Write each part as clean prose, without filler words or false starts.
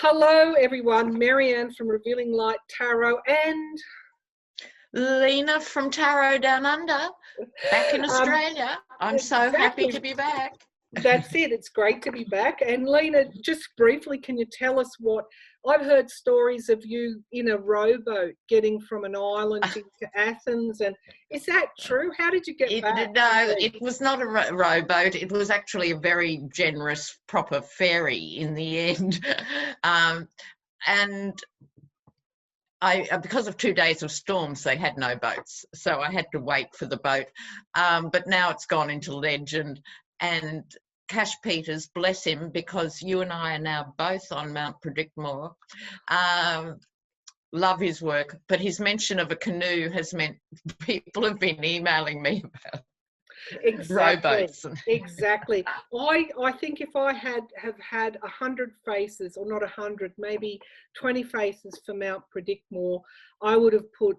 Hello, everyone. Maryann from Revealing Light Tarot and Lena from Tarot Down Under, back in Australia. I'm so happy to be back. That's it. It's great to be back. And Lena, just briefly, can you tell us what I've heard stories of you in a rowboat getting from an island to Athens, and is that true? How did you get back? No, it was not a rowboat. It was actually a very generous, proper ferry in the end. And because of 2 days of storms, they had no boats, so I had to wait for the boat. But now it's gone into legend, and Cash Peters, bless him, because you and I are now both on Mount Predictmore. Love his work, but his mention of a canoe has meant people have been emailing me about rowboats. Exactly. I think if I have had 100 faces, or not 100, maybe 20 faces for Mount Predictmore, I would have put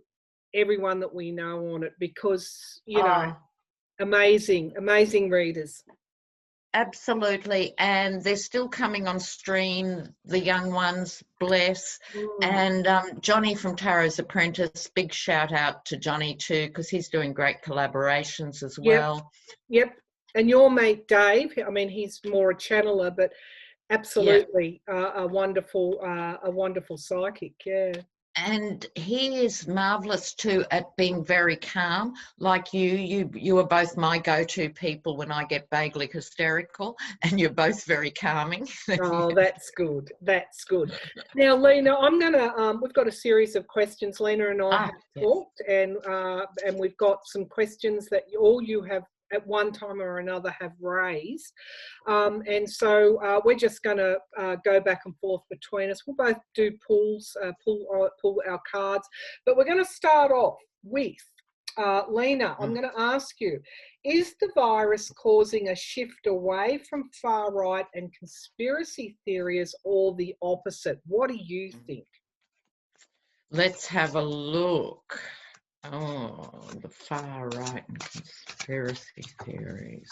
everyone that we know on it, because amazing readers. Absolutely, and they're still coming on stream, the young ones, bless. And Johnny from Tarot's Apprentice, big shout out to Johnny too, because he's doing great collaborations as well. Yep. And your mate Dave, I mean, he's more a channeler, but absolutely a wonderful psychic. Yeah. And he is marvellous too at being very calm. Like you are both my go-to people when I get vaguely hysterical, and you're both very calming. Oh, that's good. That's good. Now, Lena, I'm gonna. We've got a series of questions. Lena and I have talked, and we've got some questions that all you have at one time or another have raised, and so we're just going to go back and forth between us. We'll both do pulls, pull our cards, but we're going to start off with Lena. I'm going to ask you: is the virus causing a shift away from far right and conspiracy theories, or the opposite? What do you think? Let's have a look. Oh, the far right and conspiracy theories.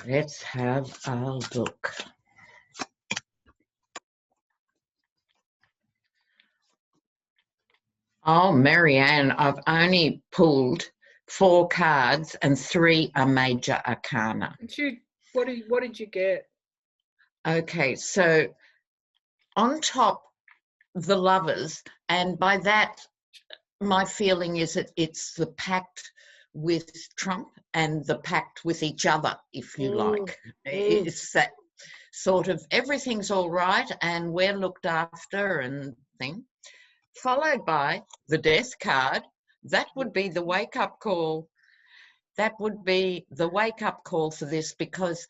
Let's have a look. Oh, Maryann, I've only pulled 4 cards and 3 are major arcana. What did you get? Okay, so on top, the Lovers, and by that my feeling is that it's the pact with Trump and the pact with each other, if you like. It's that sort of everything's all right and we're looked after and thing, followed by the Death card. That would be the wake-up call. That would be the wake-up call for this, because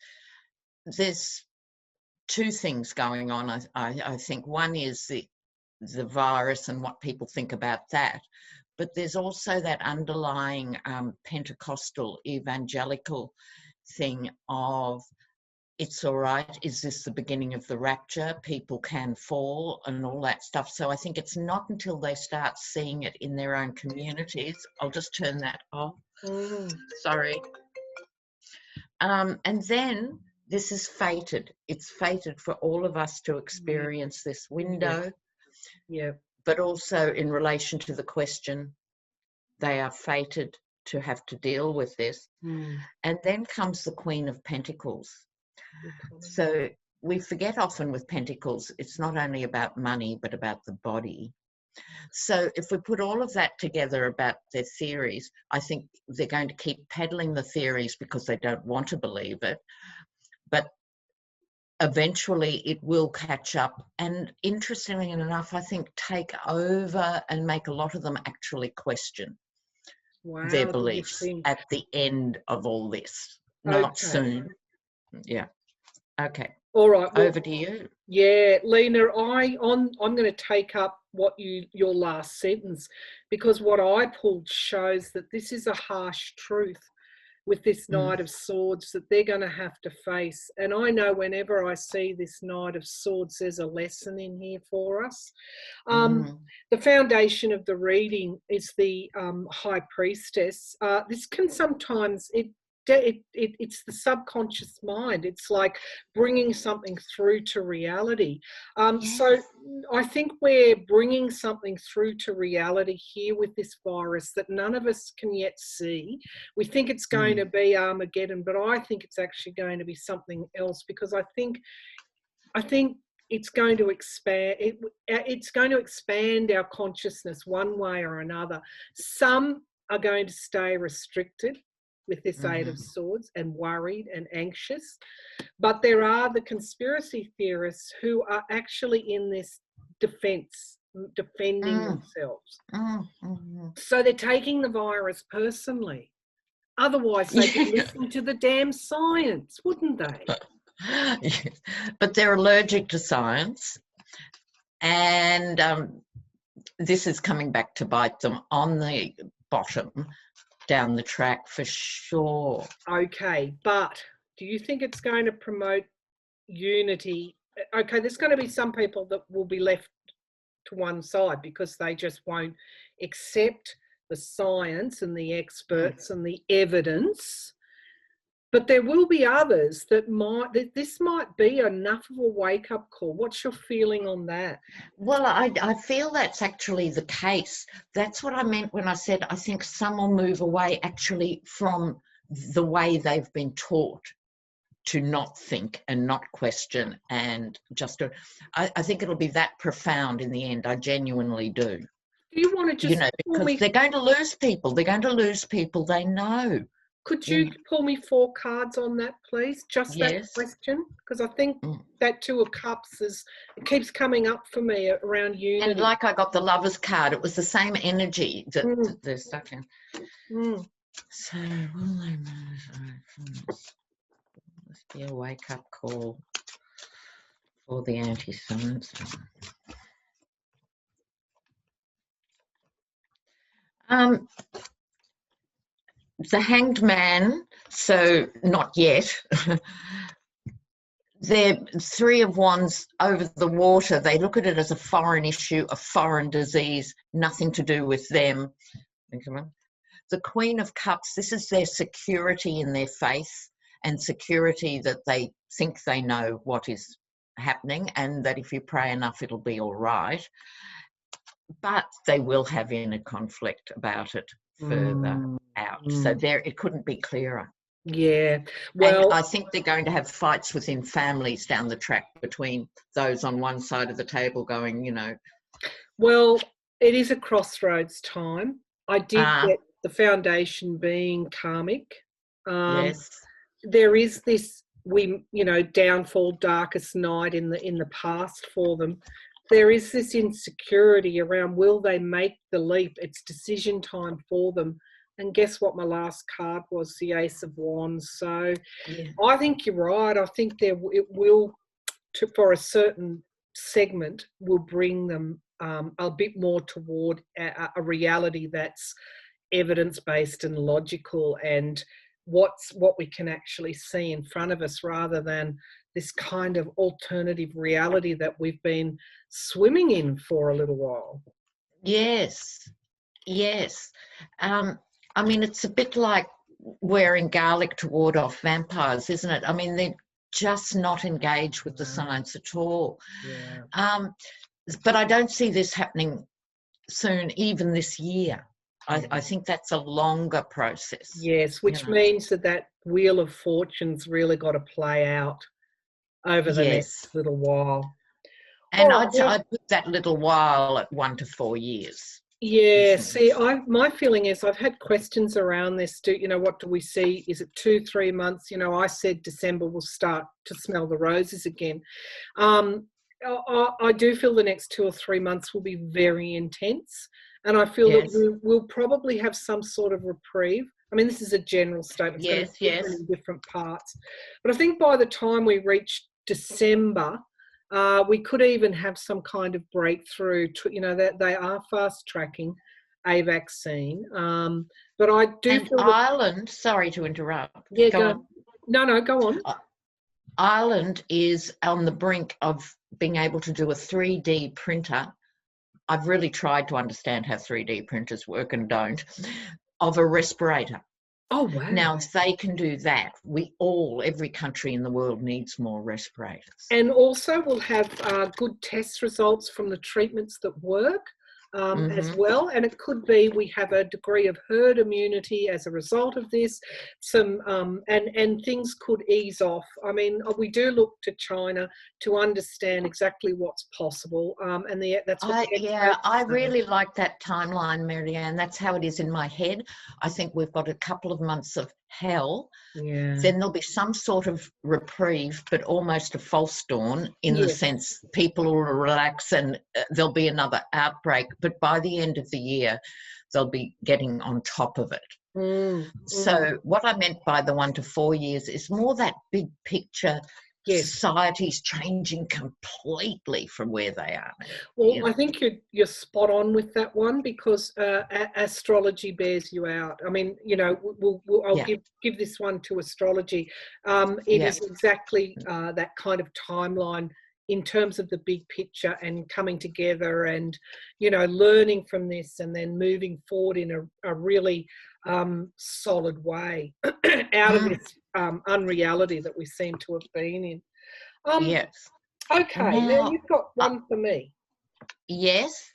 there's 2 things going on. I think one is the virus and what people think about that, but there's also that underlying Pentecostal evangelical thing of it's all right, is this the beginning of the rapture, people can fall and all that stuff. So I think it's not until they start seeing it in their own communities. I'll just turn that off. Sorry. And then this is fated. It's fated for all of us to experience this window. Yeah. But also in relation to the question, they are fated to have to deal with this. And then comes the Queen of Pentacles. So we forget often with Pentacles, it's not only about money, but about the body. So if we put all of that together about their theories, I think they're going to keep peddling the theories because they don't want to believe it. But eventually it will catch up, and interestingly enough, I think take over and make a lot of them actually question their beliefs at the end of all this. Not soon. Yeah. Okay. All right. Well, over to you. Yeah, Lena, I'm going to take up what your last sentence, because what I pulled shows that this is a harsh truth with this Knight of Swords that they're going to have to face. And I know whenever I see this Knight of Swords, there's a lesson in here for us. The foundation of the reading is the High Priestess. This can sometimes, it's the subconscious mind. It's like bringing something through to reality. So I think we're bringing something through to reality here with this virus that none of us can yet see. We think it's going to be Armageddon, but I think it's actually going to be something else, because I think it's going to expand. It's going to expand our consciousness one way or another. Some are going to stay restricted with this Eight of Swords and worried and anxious, but there are the conspiracy theorists who are actually in this defending themselves. So they're taking the virus personally. Otherwise, they'd be listening to the damn science, wouldn't they? Yes. But they're allergic to science, and this is coming back to bite them on the bottom down the track for sure. Okay, but do you think it's going to promote unity? Okay, there's going to be some people that will be left to one side because they just won't accept the science and the experts and the evidence. But there will be others that this might be enough of a wake-up call. What's your feeling on that? Well, I feel that's actually the case. That's what I meant when I said I think some will move away actually from the way they've been taught to not think and not question and just... I think it'll be that profound in the end. I genuinely do. Do you want to just... because they're going to lose people. They're going to lose people they know. Could you pull me 4 cards on that, please? Just that question, because I think that Two of Cups it keeps coming up for me around unity. And like I got the Lover's card, it was the same energy that they're stuck in. So will they move? Must be a wake-up call for the anti-science. The Hanged Man, so not yet. They're 3 of Wands over the water. They look at it as a foreign issue, a foreign disease, nothing to do with them. The Queen of Cups, this is their security in their faith and security that they think they know what is happening and that if you pray enough, it'll be all right. But they will have inner conflict about it further out. So it couldn't be clearer. Yeah. Well, and I think they're going to have fights within families down the track between those on one side of the table going, Well, it is a crossroads time. I did get the foundation being karmic. Yes. There is this downfall, darkest night in the past for them. There is this insecurity around, will they make the leap? It's decision time for them. And guess what my last card was? The Ace of Wands. So I think you're right. I think it will, for a certain segment, will bring them a bit more toward a reality that's evidence-based and logical, and what we can actually see in front of us, rather than this kind of alternative reality that we've been swimming in for a little while. Yes. I mean, it's a bit like wearing garlic to ward off vampires, isn't it? I mean, they're just not engaged with the science at all. Yeah. But I don't see this happening soon, even this year. I think that's a longer process. Yes, which means that Wheel of Fortune's really got to play out over the next little while. And I'd put that little while at 1 to 4 years. Yeah, see, my feeling is I've had questions around this. What do we see? Is it 2-3 months? I said December will start to smell the roses again. I do feel the next 2 or 3 months will be very intense. And I feel that we'll probably have some sort of reprieve. I mean, this is a general statement. It's going to be in different parts. But I think by the time we reach December, we could even have some kind of breakthrough. That they are fast tracking a vaccine. But I do feel Ireland. Sorry to interrupt. Yeah, go on. No, go on. Ireland is on the brink of being able to do a 3D printer. I've really tried to understand how 3D printers work and don't, of a respirator. Oh, wow. Now, if they can do that, every country in the world needs more respirators. And also we'll have good test results from the treatments that work. As well, and it could be we have a degree of herd immunity as a result of this. And things could ease off. I mean, we do look to China to understand exactly what's possible, and that's what I really like that timeline, Maryann. That's how it is in my head. I think we've got a couple of months of hell. Yeah. Then there'll be some sort of reprieve, but almost a false dawn in the sense people will relax and there'll be another outbreak. But by the end of the year, they'll be getting on top of it. So what I meant by the 1 to 4 years is more that big picture. Society's changing completely from where they are now. Well, I think you're spot on with that one, because astrology bears you out. I mean, I'll give this one to astrology. It is exactly that kind of timeline in terms of the big picture and coming together and, learning from this and then moving forward in a really solid way out of this unreality that we seem to have been in. Yes. Okay, now you've got one for me. Yes.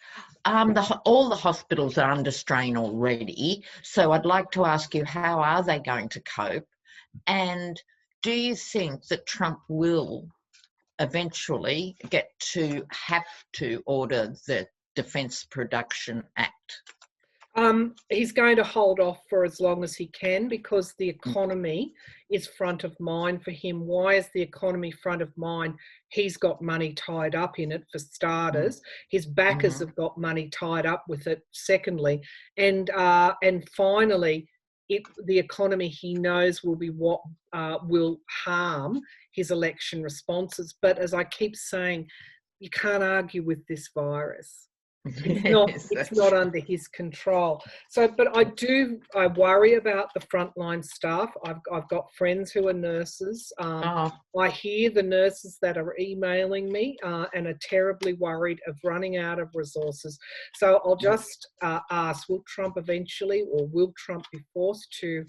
All the hospitals are under strain already, so I'd like to ask you, how are they going to cope? And do you think that Trump will eventually get to have to order the Defence Production Act? He's going to hold off for as long as he can, because the economy is front of mind for him. Why is the economy front of mind? He's got money tied up in it, for starters. His backers have got money tied up with it, secondly. And finally, the economy, he knows, will be what will harm his election responses. But as I keep saying, you can't argue with this virus. It's not under his control. So, but I worry about the frontline staff. I've got friends who are nurses. I hear the nurses that are emailing me and are terribly worried of running out of resources. So I'll just ask, will Trump eventually, or will Trump be forced to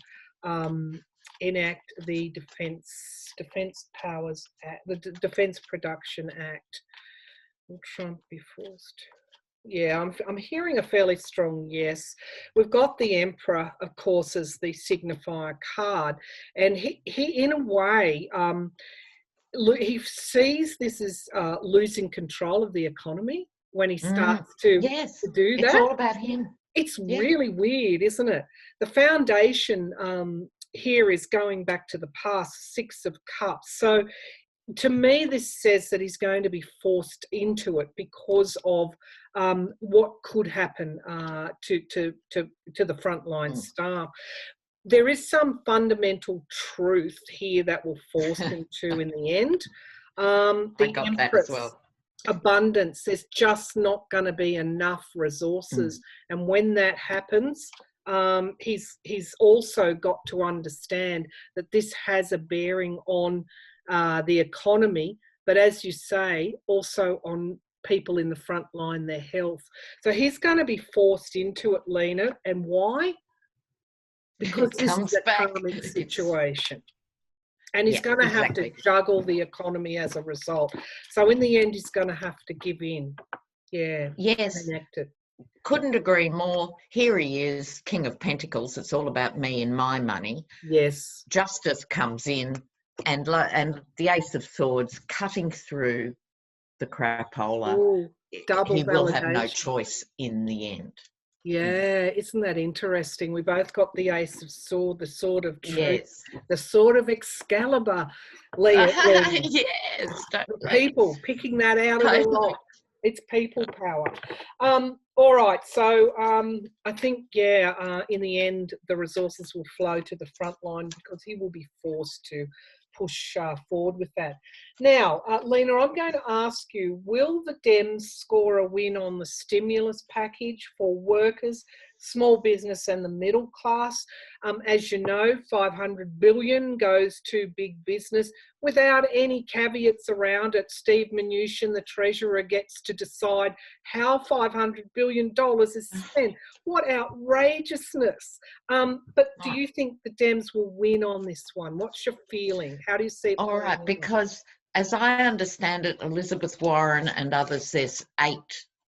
enact the Defence Powers Act, the Defence Production Act? Will Trump be forced? Yeah, I'm hearing a fairly strong yes. We've got the Emperor, of course, as the signifier card, and he in a way, he sees this as losing control of the economy when he starts to do that. It's all about him. It's really weird, isn't it? The foundation here is going back to the past, 6 of Cups. So to me, this says that he's going to be forced into it because of what could happen to the frontline staff. There is some fundamental truth here that will force him to in the end. The Empress, that as well. Abundance, there's just not going to be enough resources. And when that happens, he's also got to understand that this has a bearing on the economy, but as you say, also on people in the front line, their health. So he's going to be forced into it, Lena. And why? Because this is a calming situation. And he's going to have to juggle the economy as a result. So in the end, he's going to have to give in. Yeah. Yes. Connected. Couldn't agree more. Here he is, King of Pentacles. It's all about me and my money. Yes. Justice comes in. And the Ace of Swords cutting through the crapola. He will have no choice in the end. Yeah, isn't that interesting? We both got the Ace of Swords, the Sword of Truth, the Sword of Excalibur. Leah, yes. People picking that out of the lot. It's people power. All right, so I think, in the end, the resources will flow to the front line because he will be forced to push forward with that. Now, Lena, I'm going to ask you, will the Dems score a win on the stimulus package for workers small business and the middle class. As you know, 500 billion goes to big business without any caveats around it. Steve Mnuchin, the treasurer, gets to decide how $500 billion is spent. What outrageousness. But do you think the Dems will win on this one? What's your feeling? How do you see it? All right, because as I understand it, Elizabeth Warren and others, there's 8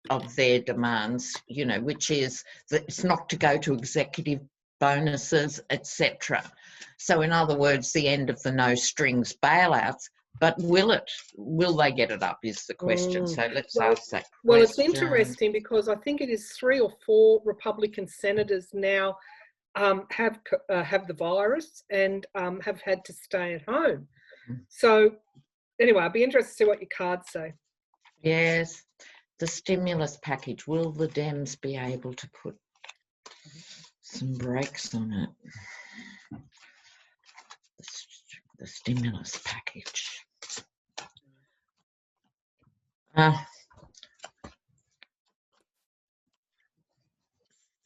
of their demands, you know, which is that it's not to go to executive bonuses, etc. So in other words, the end of the no strings bailouts. But will they get it up is the question. So let's ask that question. Well, it's interesting because I think it is 3 or 4 Republican senators now have the virus and have had to stay at home. So anyway, I'd be interested to see what your cards say. Yes, the stimulus package. Will the Dems be able to put some brakes on it? The stimulus package.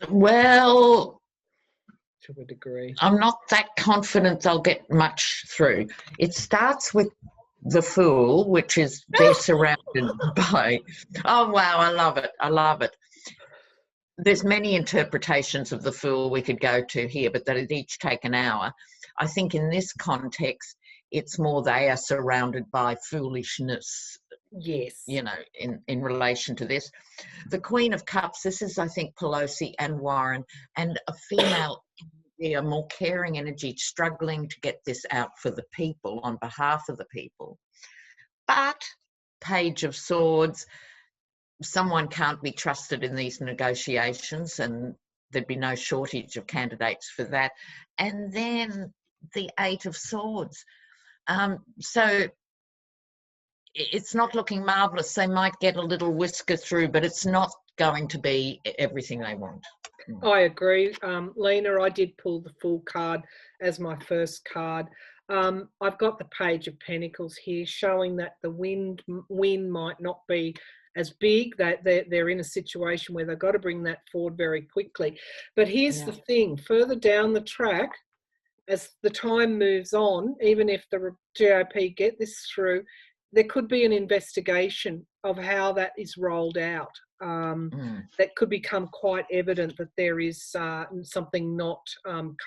Well, to a degree, I'm not that confident they'll get much through. It starts with the Fool, which is they're surrounded by. Oh wow, I love it. I love it. There's many interpretations of the Fool we could go to here, but that'd each take an hour. I think in this context, it's more they are surrounded by foolishness. Yes. You know, in relation to this. The Queen of Cups, this is, I think, Pelosi and Warren, and a female, a more caring energy, struggling to get this out for the people, on behalf of the people. But Page of Swords, someone can't be trusted in these negotiations, and there'd be no shortage of candidates for that. And then the 8 of Swords. So it's not looking marvellous. They might get a little whisker through, but it's not going to be everything they want. I agree. Lena, I did pull the Fool card as my first card. I've got the Page of Pentacles here showing that the win might not be as big, that they're in a situation where they've got to bring that forward very quickly. But here's the thing, further down the track, as the time moves on, even if the GOP get this through, there could be an investigation of how that is rolled out. That could become quite evident that there is something not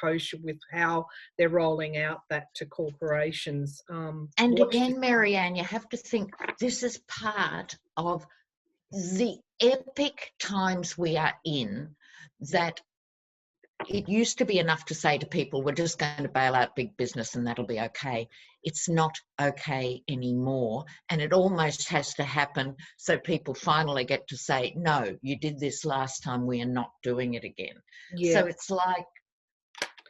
kosher with how they're rolling out that to corporations. And again, Maryann, you have to think this is part of the epic times we are in, that it used to be enough to say to people, we're just going to bail out big business and that'll be okay. It's not okay anymore. And it almost has to happen so people finally get to say, no, you did this last time, we are not doing it again. Yeah. So it's like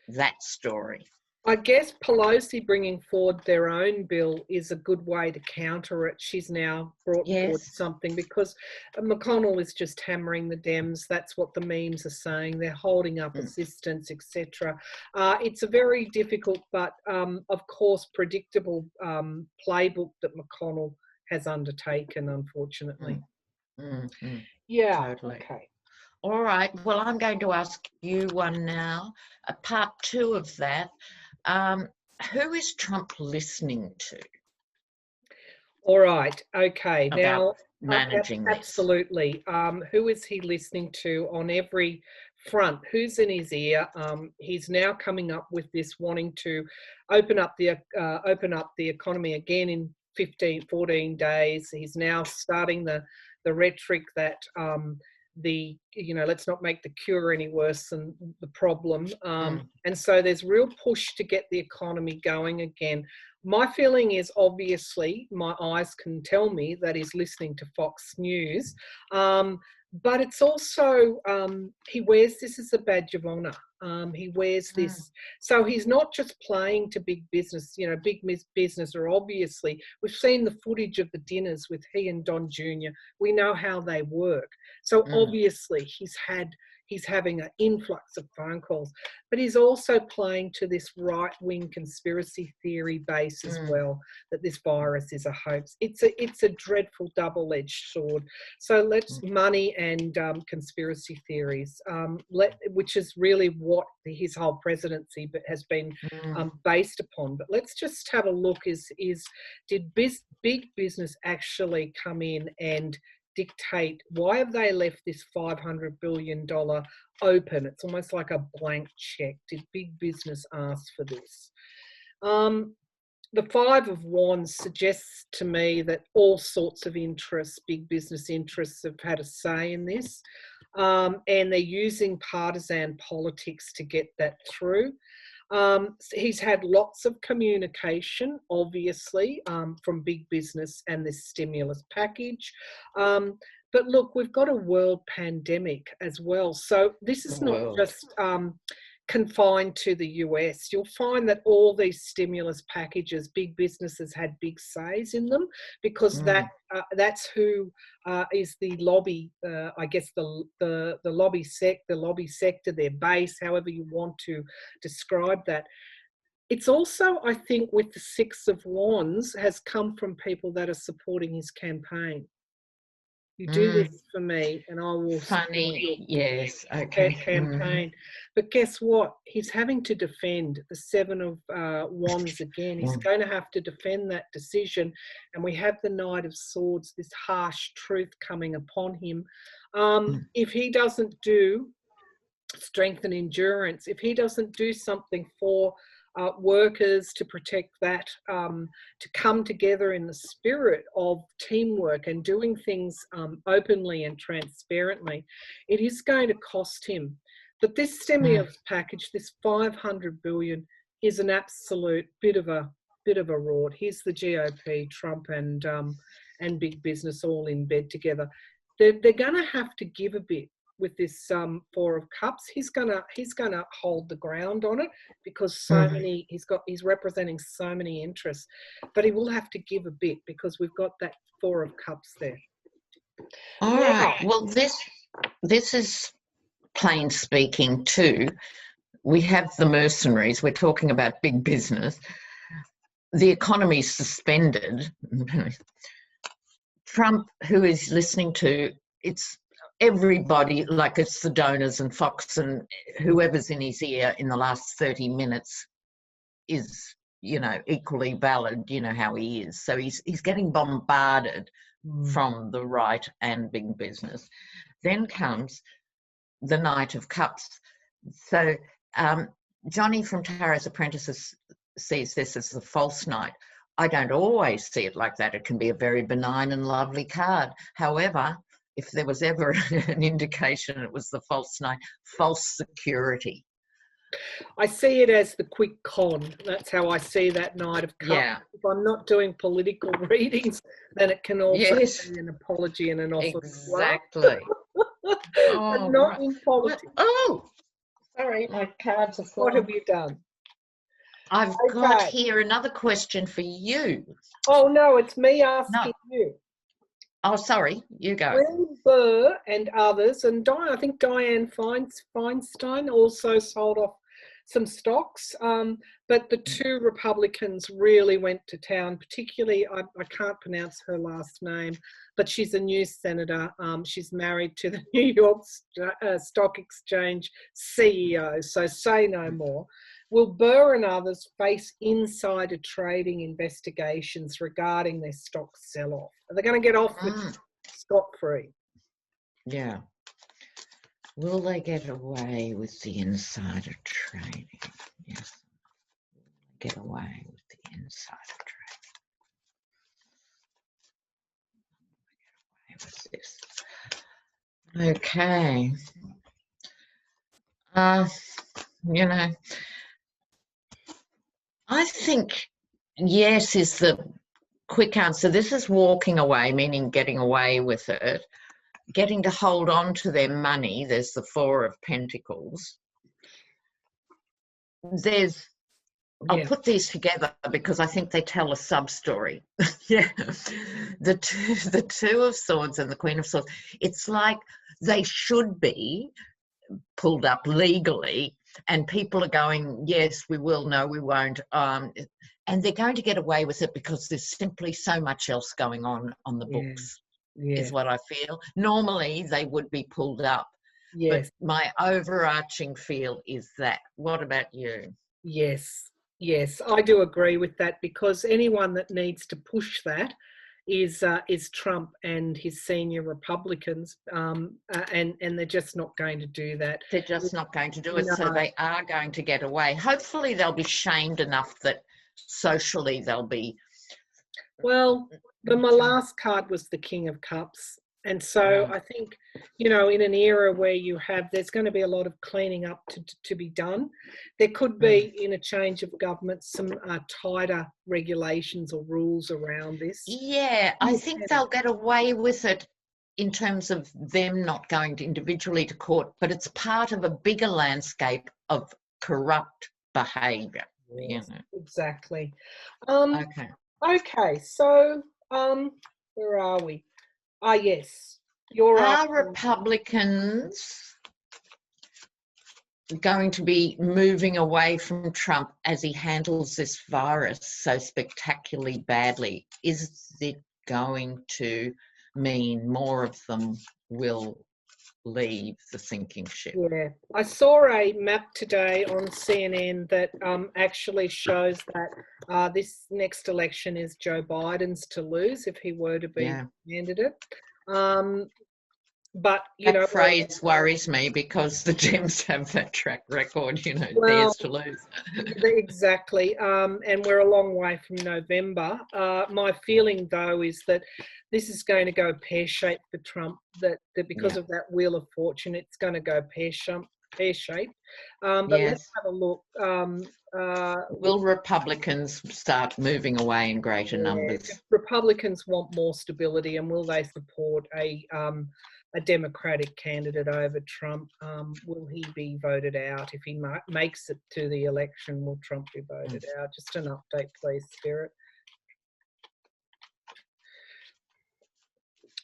that story. I guess Pelosi bringing forward their own bill is a good way to counter it. She's now brought forward something, because McConnell is just hammering the Dems. That's what the memes are saying. They're holding up assistance, etc. It's a very difficult but, of course, predictable playbook that McConnell has undertaken, unfortunately. Yeah, totally. Okay. All right. Well, I'm going to ask you one now. Part 2 of that. Who is Trump listening to? All right. Okay. Now, managing this. Absolutely. Who is he listening to on every front? Who's in his ear? He's now coming up with this, wanting to open up the economy again in 14 days. He's now starting the rhetoric that let's not make the cure any worse than the problem. And so there's real push to get the economy going again. My feeling is, obviously, my eyes can tell me that he's listening to Fox News. But it's also, he wears this as a badge of honour. He wears this. So he's not just playing to big business. Big business are obviously, we've seen the footage of the dinners with he and Don Jr. We know how they work. So obviously he's had, he's having an influx of phone calls, but he's also playing to this right-wing conspiracy theory base as well, that this virus is a hoax. It's a dreadful double-edged sword. So let's money and conspiracy theories, which is really what his whole presidency has been based upon. But let's just have a look. Did big business actually come in and dictate? Why have they left this $500 billion open? It's almost like a blank check. Did big business ask for this? The Five of Wands suggests to me that all sorts of interests, big business interests, have had a say in this, and they're using partisan politics to get that through. He's had lots of communication, obviously, from big business and this stimulus package. But look, we've got a world pandemic as well. So this is not just confined to the US. You'll find that all these stimulus packages, big businesses had big says in them, because that's who is the lobby, I guess the lobby sector, their base, however you want to describe that. It's also, I think, with the Six of Wands, has come from people that are supporting his campaign. You do this for me and I will support your campaign. But guess what? He's having to defend the Seven of Wands again. He's going to have to defend that decision. And we have the Knight of Swords, this harsh truth coming upon him. If he doesn't do strength and endurance, if he doesn't do something for workers to protect that, to come together in the spirit of teamwork and doing things openly and transparently, it is going to cost him. But this stimulus package, this $500 billion, is an absolute bit of a rort. Here's the GOP, Trump and big business all in bed together. They're going to have to give a bit with this Four of Cups. He's gonna hold the ground on it, because he's representing so many interests, but he will have to give a bit because we've got that Four of Cups there. All right. Well, this is plain speaking too. We have the mercenaries. We're talking about big business. The economy's suspended. Trump, who is listening to, it's everybody, like it's the donors and Fox and whoever's in his ear in the last 30 minutes is, equally valid, how he is. So he's getting bombarded from the right and big business. Then comes the Knight of Cups. So Johnny from Tara's Apprentices sees this as the false knight. I don't always see it like that. It can be a very benign and lovely card. However, if there was ever an indication, it was the false knight, false security. I see it as the quick con. That's how I see that Knight of Cups. Yeah. If I'm not doing political readings, then it can also be an apology and an offer. Exactly. But not in politics. Oh, sorry, my cards are full. What have you done? I've got here another question for you. Oh, no, it's me asking you. Oh, sorry, you go. Will Burr and others, and I think Dianne Feinstein also sold off some stocks, but the two Republicans really went to town, particularly, I can't pronounce her last name, but she's a new senator. She's married to the New York Stock Exchange CEO, so say no more. Will Burr and others face insider trading investigations regarding their stock sell-off? Are they going to get off with scot-free? Yeah. Will they get away with the insider trading? Yes. Get away with the insider trading. Get away with this. Okay. I think yes is the quick answer. This is walking away, meaning getting away with it, getting to hold on to their money. There's the Four of Pentacles. I'll put these together because I think they tell a sub-story. The Two of Swords and the Queen of Swords. It's like they should be pulled up legally, and people are going, yes, we will, no, we won't. And they're going to get away with it because there's simply so much else going on the Yeah. books, Yeah. is what I feel. Normally, they would be pulled up. Yes. But my overarching feel is that. What about you? Yes. Yes. I do agree with that, because anyone that needs to push that is Trump and his senior Republicans, and they're just not going to do that. They're just not going to do it, No. so they are going to get away. Hopefully they'll be shamed enough that socially they'll be... Well, my last card was the King of Cups. And so I think, in an era where there's going to be a lot of cleaning up to be done, there could be, in a change of government, some tighter regulations or rules around this. Yeah, I think they'll get away with it in terms of them not going individually to court, but it's part of a bigger landscape of corrupt behaviour. Yes, exactly. Okay, so where are we? Yes. Are Republicans going to be moving away from Trump as he handles this virus so spectacularly badly? Is it going to mean more of them will leave the sinking ship? Yeah, I saw a map today on CNN that actually shows that this next election is Joe Biden's to lose if he were to be candidate. But that phrase worries me, because the Gems have that track record, theirs to lose. Exactly. And we're a long way from November. My feeling, though, is that this is going to go pear-shaped for Trump, that because of that Wheel of Fortune, it's going to go pear-shaped. But let's have a look. Will Republicans start moving away in greater numbers? If Republicans want more stability, and will they support a Democratic candidate over Trump? Will he be voted out? If he makes it to the election, will Trump be voted out? Just an update, please, Spirit.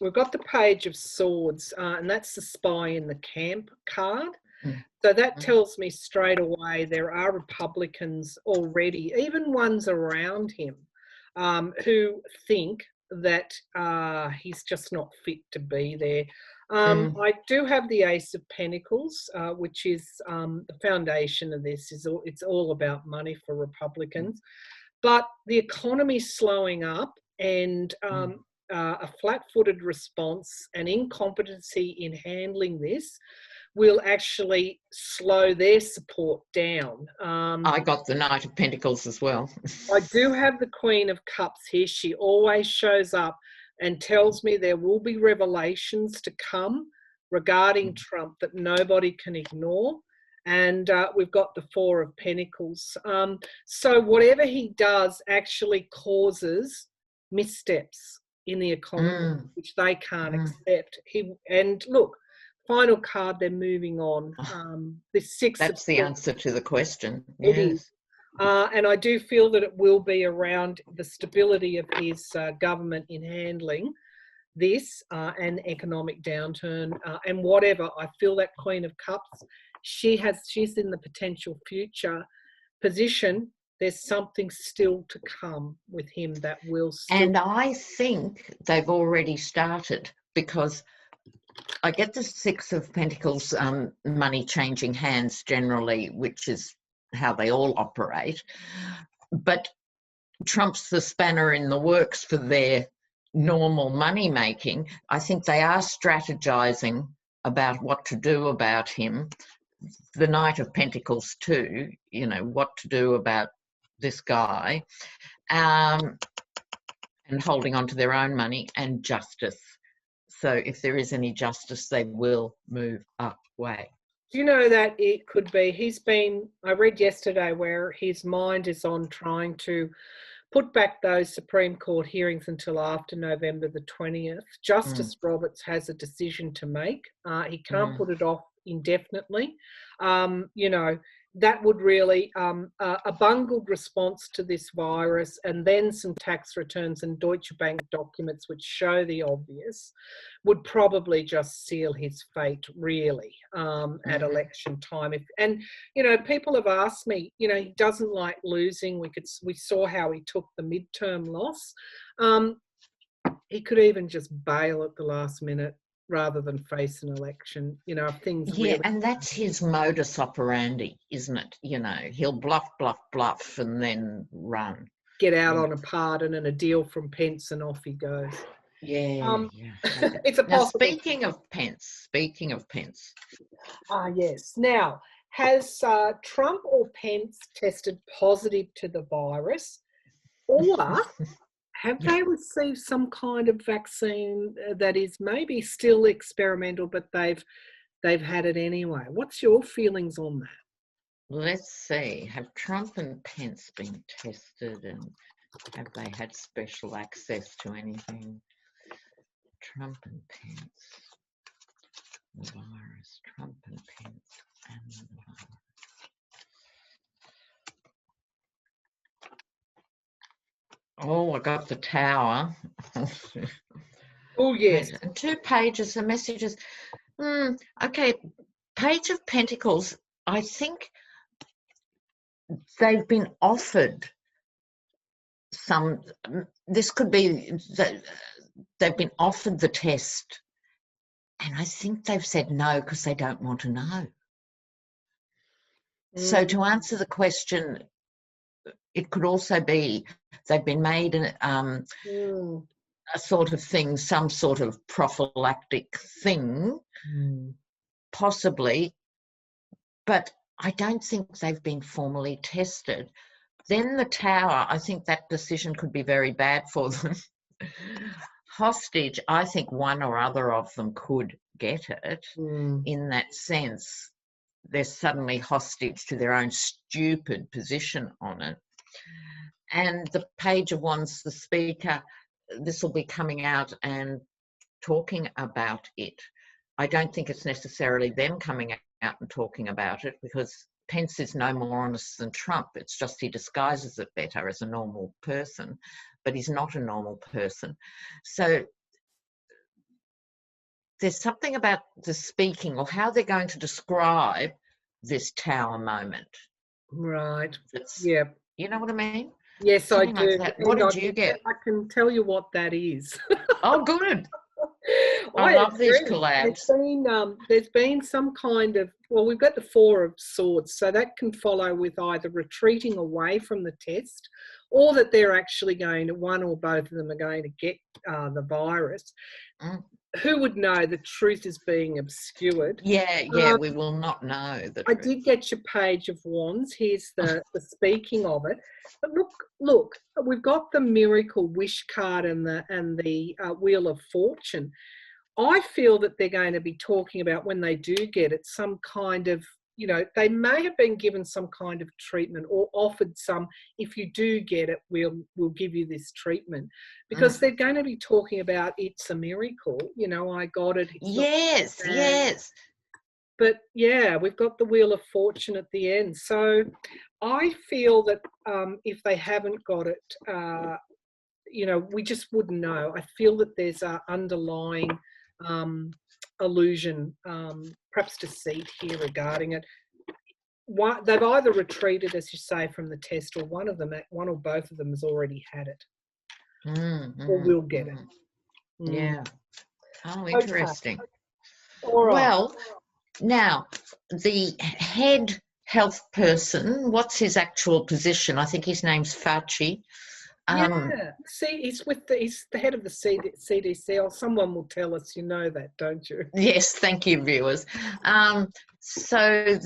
We've got the Page of Swords, and that's the Spy in the Camp card. So that tells me straight away there are Republicans already, even ones around him, who think that he's just not fit to be there. I do have the Ace of Pentacles, which is the foundation of this. It's all about money for Republicans. But the economy's slowing up, and a flat-footed response and incompetency in handling this will actually slow their support down. I got the Knight of Pentacles as well. I do have the Queen of Cups here. She always shows up and tells me there will be revelations to come regarding Trump that nobody can ignore. And we've got the Four of Pentacles. So whatever he does actually causes missteps in the economy, which they can't accept. And look, final card, they're moving on. The Six. That's the answer to the question. It is. And I do feel that it will be around the stability of his government in handling this and economic downturn and whatever. I feel that Queen of Cups, she's in the potential future position. There's something still to come with him that will still... And I think they've already started, because I get the Six of Pentacles, money changing hands generally, which is how they all operate. But Trump's the spanner in the works for their normal money making. I think they are strategizing about what to do about him. The Knight of Pentacles too, what to do about this guy, and holding on to their own money, and justice. So if there is any justice, they will move away. Do you know that it could be, I read yesterday where his mind is on trying to put back those Supreme Court hearings until after November the 20th. Justice Roberts has a decision to make. He can't put it off indefinitely. that would really, a bungled response to this virus and then some tax returns and Deutsche Bank documents which show the obvious would probably just seal his fate, really, at election time. And, you know, people have asked me, you know, he doesn't like losing. We saw how he took the midterm loss. He could even just bail at the last minute rather than face an election, you know, if things Yeah, really... and that's his modus operandi, isn't it? You know, he'll bluff, bluff, bluff and then run. Get out on a pardon and a deal from Pence and off he goes. Yeah, It's a possible... Speaking of Pence. Yes. Now, has Trump or Pence tested positive to the virus, or have they received some kind of vaccine that is maybe still experimental, but they've had it anyway? What's your feelings on that? Let's see. Have Trump and Pence been tested, and have they had special access to anything? Trump and Pence, the virus. Trump and Pence and the virus. Oh, I got the tower. Oh, yes. And 2 pages of messages. Okay, Page of Pentacles, I think they've been offered some, this could be that they've been offered the test, and I think they've said no because they don't want to know. So to answer the question, it could also be they've been made a sort of thing, some sort of prophylactic thing, possibly, but I don't think they've been formally tested. Then the tower, I think that decision could be very bad for them. Hostage, I think one or other of them could get it. In that sense. They're suddenly hostage to their own stupid position on it. And the Page of Wands, the speaker, this will be coming out and talking about it. I don't think it's necessarily them coming out and talking about it, because Pence is no more honest than Trump. It's just he disguises it better as a normal person, but he's not a normal person. So there's something about the speaking or how they're going to describe this tower moment. Right. It's, yeah. You know what I mean? Yes, something I do. Like what did you get? I can tell you what that is. Oh, good. I love these collabs. There's been some kind of, well, we've got the Four of Swords, so that can follow with either retreating away from the test, or that they're actually going to, one or both of them are going to get the virus. Who would know? The truth is being obscured. Yeah, we will not know the truth. I did get your Page of Wands. Here's the speaking of it. But look, we've got the Miracle Wish card and the Wheel of Fortune. I feel that they're going to be talking about, when they do get it, some kind of, you know, they may have been given some kind of treatment or offered some, if you do get it, we'll give you this treatment. Because they're going to be talking about it's a miracle, you know, I got it. Yes. But yeah, we've got the Wheel of Fortune at the end. So I feel that if they haven't got it, you know, we just wouldn't know. I feel that there's an underlying illusion, perhaps deceit here regarding it. They've either retreated, as you say, from the test, or one or both of them has already had it, or will get it. Yeah. Oh, interesting. Okay. All right. Well, now the head health person, what's his actual position? I think his name's Fauci. See, he's the head of the CDC. Or someone will tell us. You know that, don't you? Yes, thank you, viewers. So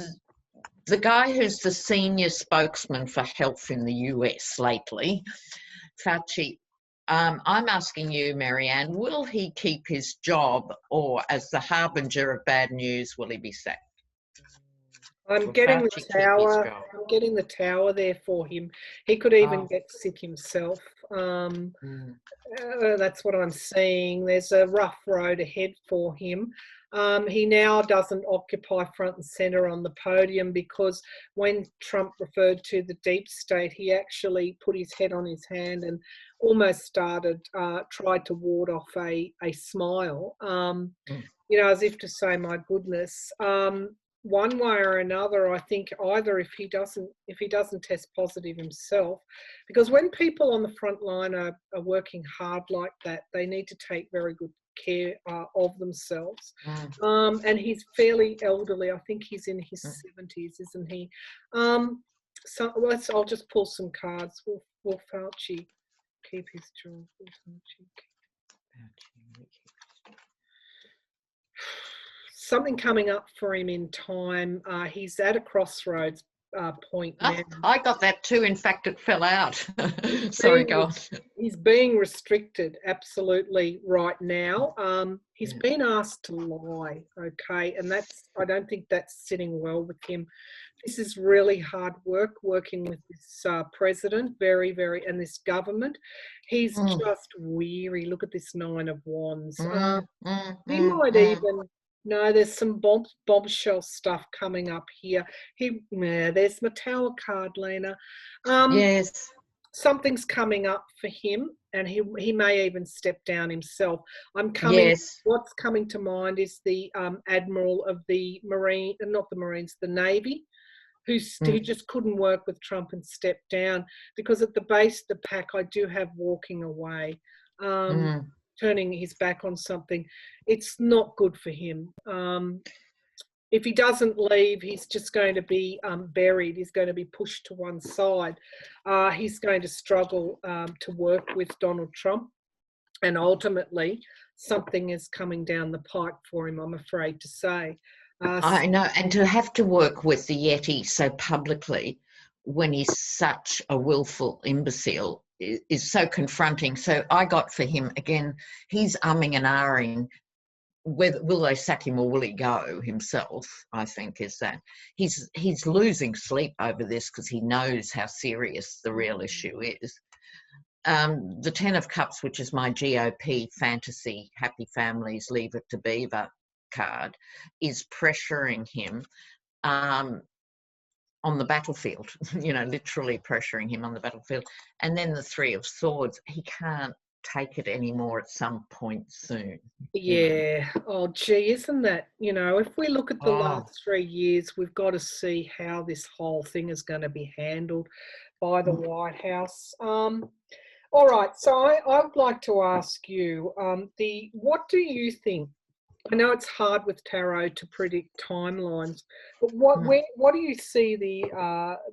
the guy who's the senior spokesman for health in the US lately, Fauci, I'm asking you, Maryann, will he keep his job, or as the harbinger of bad news, will he be sacked? I'm getting the tower. I'm getting the tower there for him. He could even get sick himself. That's what I'm seeing. There's a rough road ahead for him. He now doesn't occupy front and centre on the podium, because when Trump referred to the deep state, he actually put his head on his hand and almost tried to ward off a smile, as if to say, my goodness. One way or another, I think either if he doesn't test positive himself, because when people on the front line are working hard like that, they need to take very good care of themselves. And he's fairly elderly. I think he's in his 70s, isn't he? So I'll just pull some cards. Will Fauci keep his job? Something coming up for him in time. He's at a crossroads point now. I got that too. In fact, it fell out. Sorry, go on. He's being restricted absolutely right now. He's been asked to lie, okay, and I don't think that's sitting well with him. This is really hard work, working with this president, very, very, and this government. He's just weary. Look at this 9 of Wands. He might even... No, there's some bombshell stuff coming up here. There's my Tower card, Lena. Yes. Something's coming up for him, and he may even step down himself. Yes. What's coming to mind is the admiral of the the Navy, who just couldn't work with Trump and stepped down, because at the base of the pack, I do have walking away. Turning his back on something. It's not good for him. If he doesn't leave, he's just going to be buried. He's going to be pushed to one side. He's going to struggle to work with Donald Trump, and ultimately something is coming down the pipe for him, I'm afraid to say. I know, and to have to work with the Yeti so publicly when he's such a willful imbecile is so confronting. So I got for him, again, he's umming and ahhing. Will they sack him or will he go himself, I think, is that. He's losing sleep over this because he knows how serious the real issue is. The 10 of Cups, which is my GOP fantasy, happy families, leave it to Beaver card, is pressuring him on the battlefield, literally pressuring him on the battlefield. And then the 3 of Swords, he can't take it anymore at some point soon. Yeah. Oh, gee, isn't that, if we look at the last 3 years, we've got to see how this whole thing is going to be handled by the White House. All right, so I would like to ask you, what do you think? I know it's hard with tarot to predict timelines, but what do you see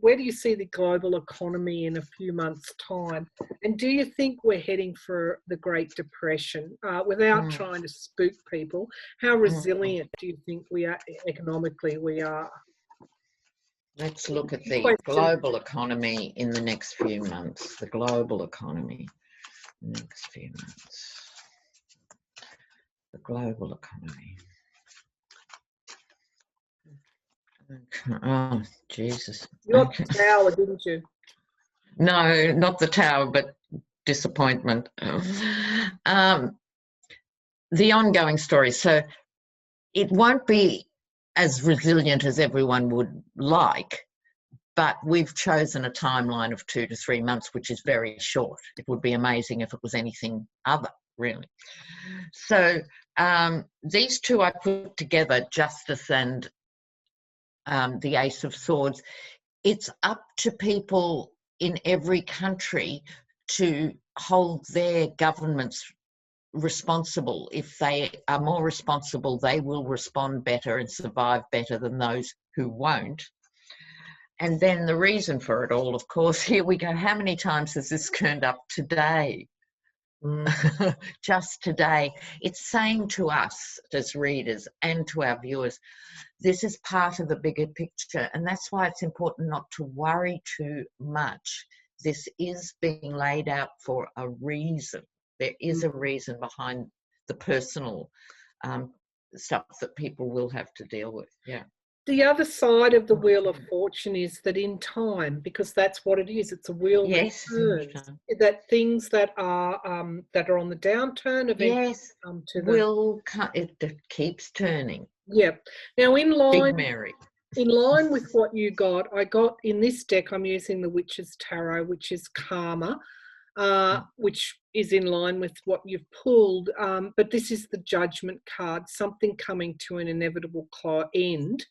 where do you see the global economy in a few months' time? And do you think we're heading for the Great Depression? Without trying to spook people, how resilient do you think we are economically? We are. Let's look at the global economy in the next few months. The global economy, next few months. The global economy. Okay. Oh, Jesus. You got the Tower, didn't you? No, not the Tower, but disappointment. The ongoing story. So it won't be as resilient as everyone would like, but we've chosen a timeline of 2 to 3 months, which is very short. It would be amazing if it was anything other, really. So these two I put together, Justice and the Ace of Swords. It's up to people in every country to hold their governments responsible. If they are more responsible, they will respond better and survive better than those who won't. And then the reason for it all, of course, here we go. How many times has this turned up today? Just today. It's saying to us as readers and to our viewers, this is part of the bigger picture, and that's why it's important not to worry too much. This is being laid out for a reason. There is a reason behind the personal stuff that people will have to deal with. Yeah. the other side of the Wheel of Fortune is that in time, because that's what it is, it's a wheel that Yes. turns, that things that are on the downturn eventually Yes. come to It keeps turning. Yeah. Now, Big Mary. in line with what you got, I got in this deck, I'm using the Witch's Tarot, which is Karma, which is in line with what you've pulled. But this is the Judgment card, something coming to an inevitable end.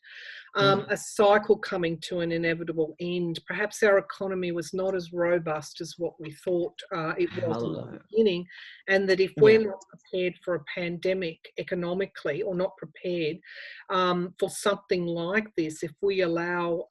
A cycle coming to an inevitable end. Perhaps our economy was not as robust as what we thought it was in the beginning, and that if we're not prepared for a pandemic economically, or not prepared for something like this, if we allow,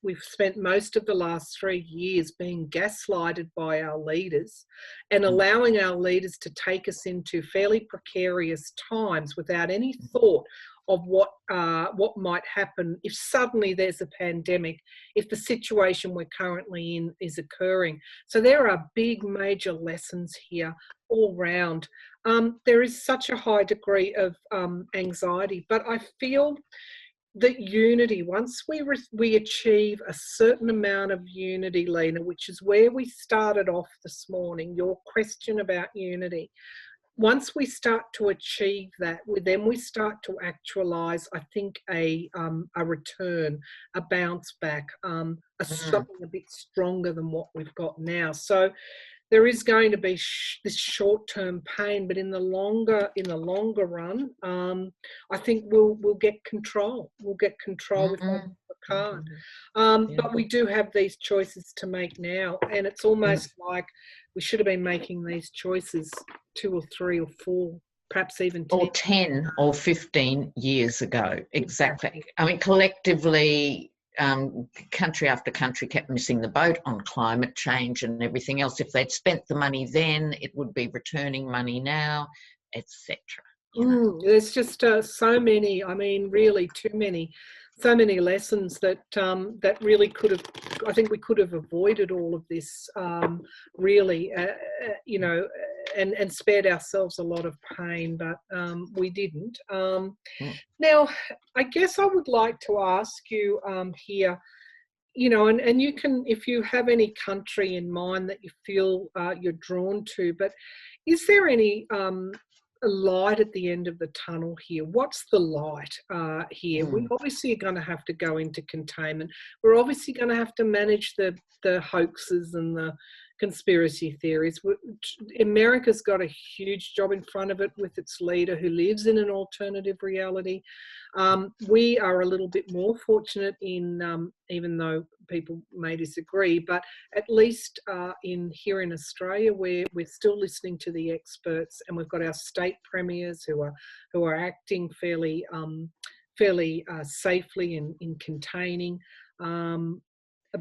we've spent most of the last 3 years being gaslighted by our leaders and allowing our leaders to take us into fairly precarious times without any thought of what might happen if suddenly there's a pandemic, if the situation we're currently in is occurring. So there are big major lessons here all round. There is such a high degree of anxiety, but I feel that unity, once we achieve a certain amount of unity, Lena, which is where we started off this morning, your question about unity, once we start to achieve that, then we start to actualize, I think, a return, a bounce back, something a bit stronger than what we've got now. So there is going to be this short-term pain, but in the longer run, I think we'll get control. We'll get control with the card. But we do have these choices to make now, and it's almost like we should have been making these choices 2 or 3 or 4, perhaps even 10. Or 10 or 15 years ago. Exactly. I mean, collectively, country after country kept missing the boat on climate change and everything else. If they'd spent the money then, it would be returning money now, etc. There's just so many, I mean, really too many, so many lessons that that really could have, I think we could have avoided all of this, really, and spared ourselves a lot of pain, but we didn't. Now, I guess I would like to ask you here, and you can, if you have any country in mind that you feel you're drawn to, but is there any light at the end of the tunnel here? What's the light here? We obviously are going to have to go into containment. We're obviously going to have to manage the hoaxes and the conspiracy theories. America's got a huge job in front of it with its leader who lives in an alternative reality. We are a little bit more fortunate in, even though people may disagree, but at least here in Australia, where we're still listening to the experts, and we've got our state premiers who are acting fairly safely in containing.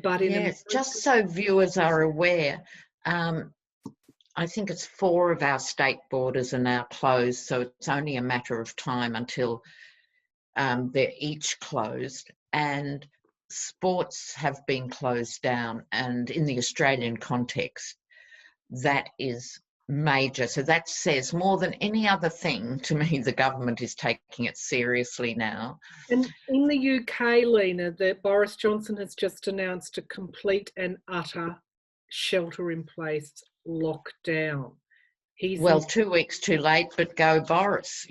But yes, just so viewers are aware, I think it's 4 of our state borders are now closed, so it's only a matter of time until they're each closed, and sports have been closed down, and in the Australian context, that is major. So that says more than any other thing to me, the government is taking it seriously now. And in the UK, Lena, that Boris Johnson has just announced a complete and utter shelter-in-place lockdown. Well, 2 weeks too late, but go Boris,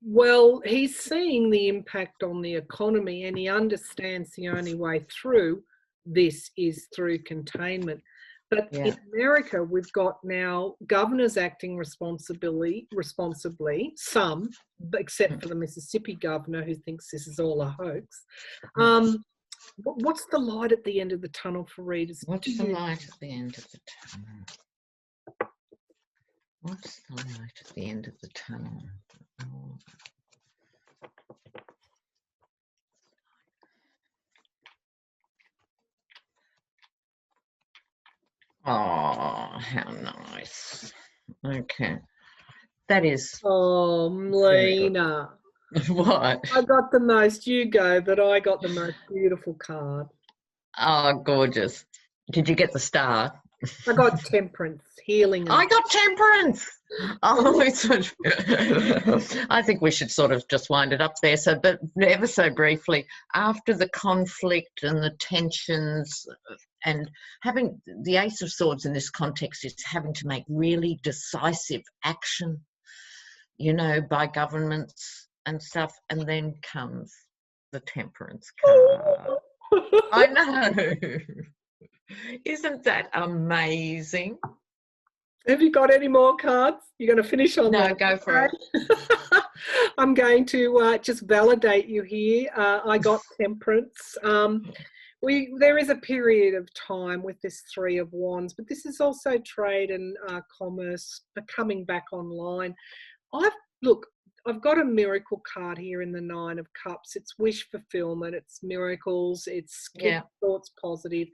Well, he's seeing the impact on the economy, and he understands the only way through this is through containment. But in America, we've got now governors acting responsibly, some, except for the Mississippi governor who thinks this is all a hoax. What's the light at the end of the tunnel for readers? What's the light at the end of the tunnel? What's the light at the end of the tunnel? Oh, how nice. Okay. That is... Oh, Lena. What? I got the most, you go, but I got the most beautiful card. Oh, gorgeous. Did you get the star? I got Temperance, healing. I got Temperance. Oh, I think we should sort of just wind it up there. So, but ever so briefly, after the conflict and the tensions, and having the Ace of Swords in this context is having to make really decisive action, you know, by governments and stuff, and then comes the Temperance card. I know. Isn't that amazing? Have you got any more cards? You're going to finish on No, that? go for it. I'm going to just validate you here. I got Temperance. There is a period of time with this Three of Wands, but this is also trade and commerce coming back online. I've got a miracle card here in the Nine of Cups. It's wish fulfillment, it's miracles, it's keep thoughts positive.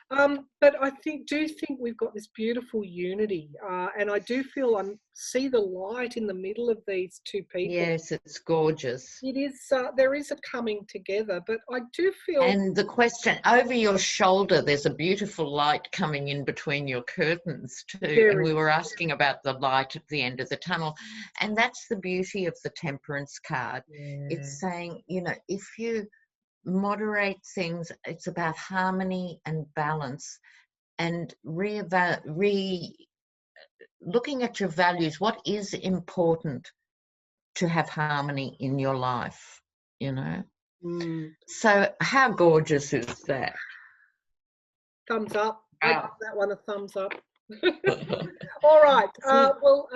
But I do think we've got this beautiful unity, and I do feel see the light in the middle of these two people. Yes, it's gorgeous. It is. There is a coming together, but I do feel. And the question over your shoulder, there's a beautiful light coming in between your curtains too. And we were asking about the light at the end of the tunnel, and that's the beauty of the Temperance card. Yeah. It's saying, you know, if you moderate things, it's about harmony and balance, and looking at your values. What is important to have harmony in your life, you know? So how gorgeous is that? Thumbs up. I give that one a thumbs up. All right. Well,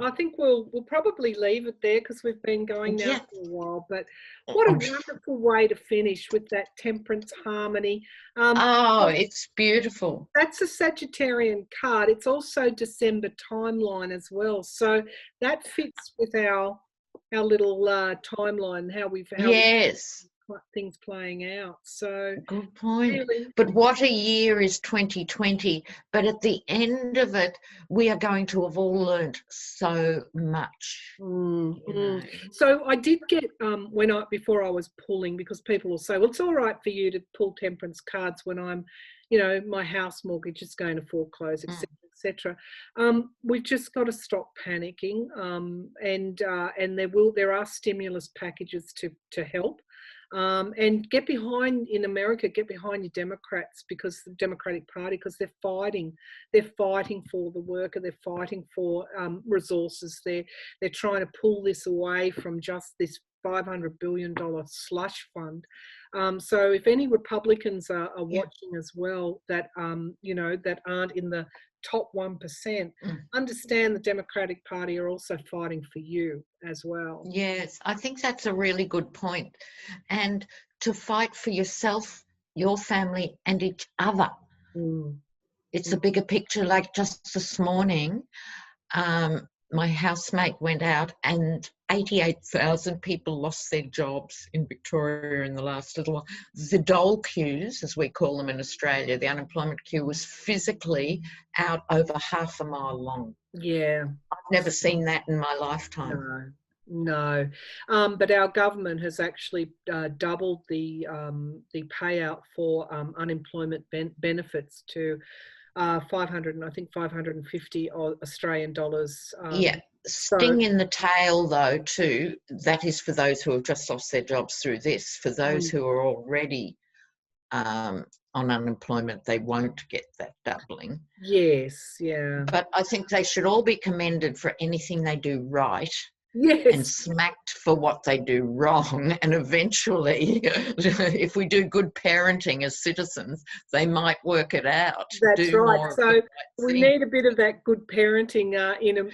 I think we'll probably leave it there because we've been going now for a while. But what a wonderful way to finish with that Temperance harmony. It's beautiful. That's a Sagittarian card. It's also December timeline as well. So that fits with our little timeline, how we've things playing out. So good point. Really, but what a year is 2020. But at the end of it, we are going to have all learned so much. You know. So I did get before I was pulling, because people will say, well, it's all right for you to pull Temperance cards when I'm, you know, my house mortgage is going to foreclose, etc. etc. We've just got to stop panicking, and there are stimulus packages to help. And get behind your Democrats, because the Democratic Party, because they're fighting for the worker, they're fighting for resources. They're trying to pull this away from just this $500 billion slush fund. So if any Republicans are watching as well, that you know, that aren't in the top 1%, understand the Democratic Party are also fighting for you as well. Yes, I think that's a really good point. And to fight for yourself, your family, and each other. It's a bigger picture. Like just this morning, my housemate went out and 88,000 people lost their jobs in Victoria in the last little while. The dole queues, as we call them in Australia, the unemployment queue, was physically out over half a mile long. Yeah. I've never seen that in my lifetime. No. But our government has actually doubled the payout for unemployment benefits to 550 Australian dollars. Sting in the tail though too, that is for those who have just lost their jobs through this. For those who are already on unemployment, they won't get that doubling. Yes, yeah. But I think they should all be commended for anything they do right. Yes. And smacked for what they do wrong. And eventually, if we do good parenting as citizens, they might work it out. That's right. So we need a bit of that good parenting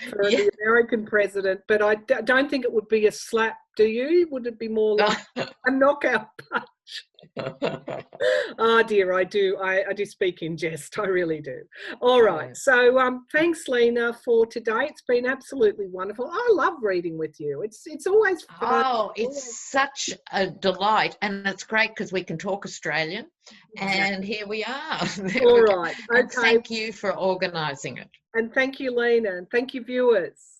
for the American president. But I don't think it would be a slap, do you? Would it be more like a knockout punch? Oh dear, I do speak in jest. I really do. All right. So thanks, Lena, for today. It's been absolutely wonderful. I love reading with you. It's always fun. Oh, it's such a delight, and it's great because we can talk Australian. And here we are. All right. Okay. And thank you for organising it. And thank you, Lena, and thank you, viewers.